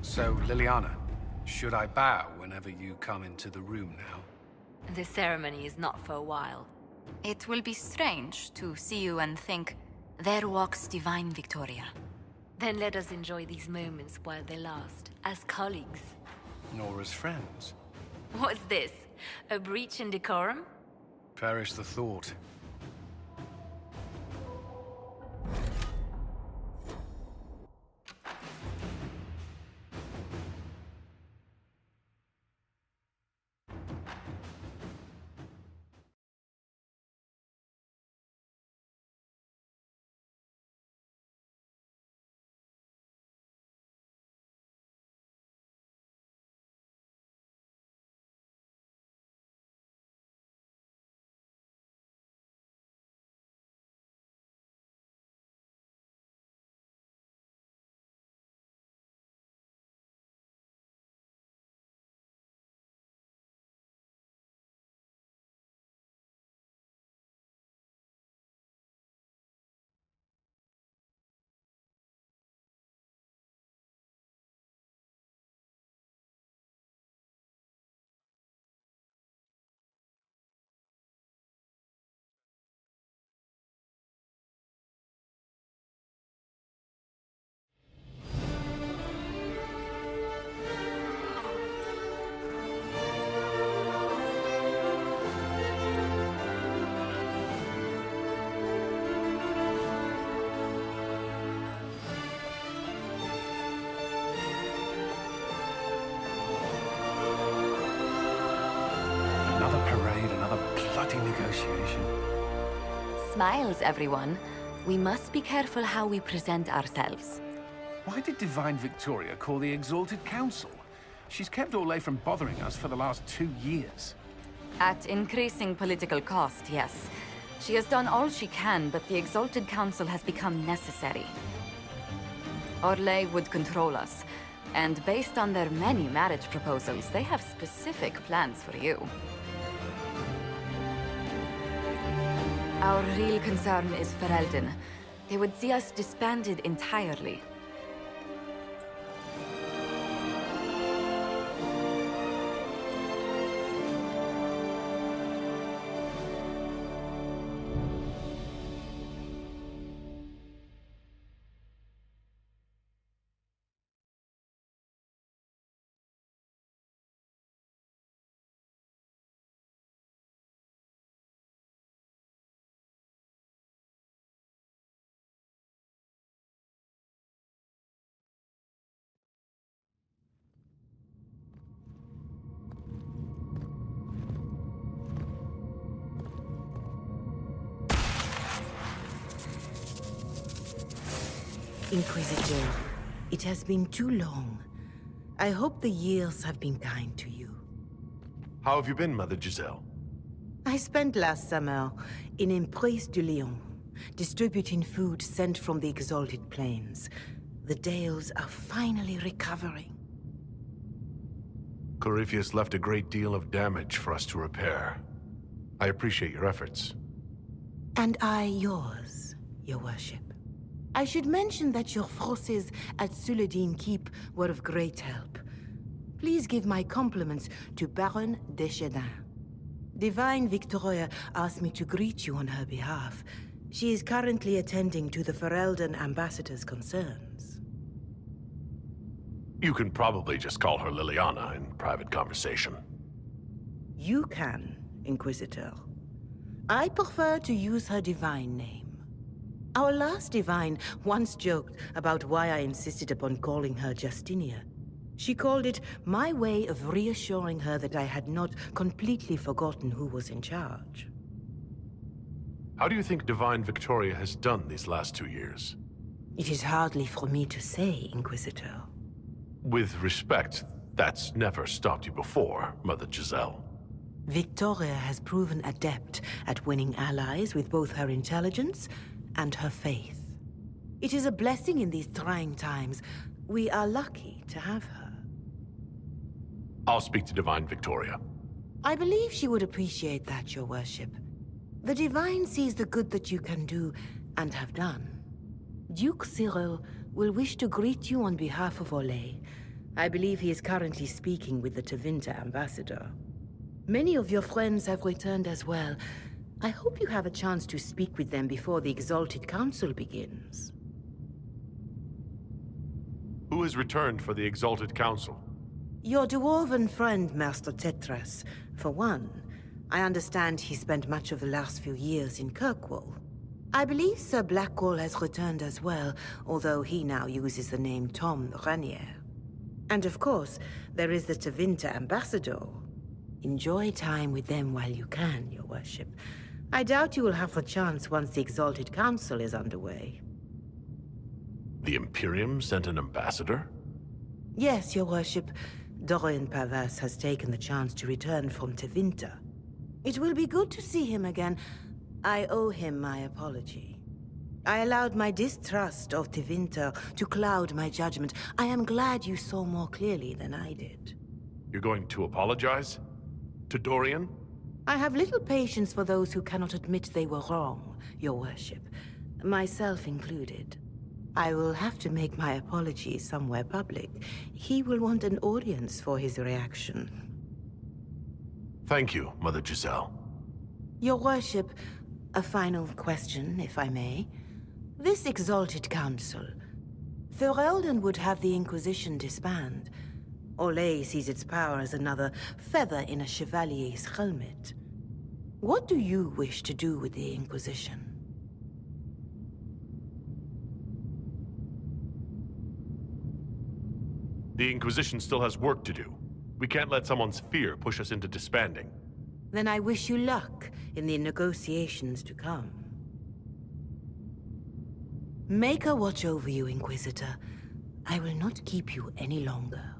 So, Liliana, should I bow whenever you come into the room now? The ceremony is not for a while. It will be strange to see you and think, there walks Divine Victoria. Then let us enjoy these moments while they last, as colleagues. Nor as friends. What's this? A breach in decorum? Perish the thought. Negotiation. Smiles, everyone. We must be careful how we present ourselves. Why did Divine Victoria call the Exalted Council? She's kept Orlais from bothering us for the last 2 years. At increasing political cost, yes. She has done all she can, but the Exalted Council has become necessary. Orlais would control us, and based on their many marriage proposals, they have specific plans for you. Our real concern is Ferelden. They would see us disbanded entirely. Inquisitor, it has been too long. I hope the years have been kind to you. How have you been, Mother Giselle? I spent last summer in Emprise de Lyon, distributing food sent from the Exalted Plains. The Dales are finally recovering. Corypheus left a great deal of damage for us to repair. I appreciate your efforts. And I yours, Your Worship. I should mention that your forces at Suladin Keep were of great help. Please give my compliments to Baron Deschedin. Divine Victoria asked me to greet you on her behalf. She is currently attending to the Ferelden ambassador's concerns. You can probably just call her Liliana in private conversation. You can, Inquisitor. I prefer to use her divine name. Our last divine once joked about why I insisted upon calling her Justinia. She called it my way of reassuring her that I had not completely forgotten who was in charge. How do you think Divine Victoria has done these last 2 years? It is hardly for me to say, Inquisitor. With respect, that's never stopped you before, Mother Giselle. Victoria has proven adept at winning allies with both her intelligence and her faith. It is a blessing in these trying times. We are lucky to have her. I'll speak to Divine Victoria. I believe she would appreciate that, Your Worship. The Divine sees the good that you can do and have done. Duke Cyril will wish to greet you on behalf of Orlais. I believe he is currently speaking with the Tevinter ambassador. Many of your friends have returned as well. I hope you have a chance to speak with them before the Exalted Council begins. Who has returned for the Exalted Council? Your dwarven friend, Master Tetras. For one, I understand he spent much of the last few years in Kirkwall. I believe Sir Blackwall has returned as well, although he now uses the name Tom Ranier. And of course, there is the Tevinter ambassador. Enjoy time with them while you can, your worship. I doubt you will have the chance once the Exalted Council is underway. The Imperium sent an ambassador? Yes, your worship. Dorian Pavas has taken the chance to return from Tevinter. It will be good to see him again. I owe him my apology. I allowed my distrust of Tevinter to cloud my judgment. I am glad you saw more clearly than I did. You're going to apologize? To Dorian? I have little patience for those who cannot admit they were wrong, your worship. Myself included. I will have to make my apologies somewhere public. He will want an audience for his reaction. Thank you, Mother Giselle. Your worship, a final question, if I may. This Exalted Council. Ferelden would have the Inquisition disband. Olay sees its power as another feather in a chevalier's helmet. What do you wish to do with the Inquisition? The Inquisition still has work to do. We can't let someone's fear push us into disbanding. Then I wish you luck in the negotiations to come. Make a watch over you, Inquisitor. I will not keep you any longer.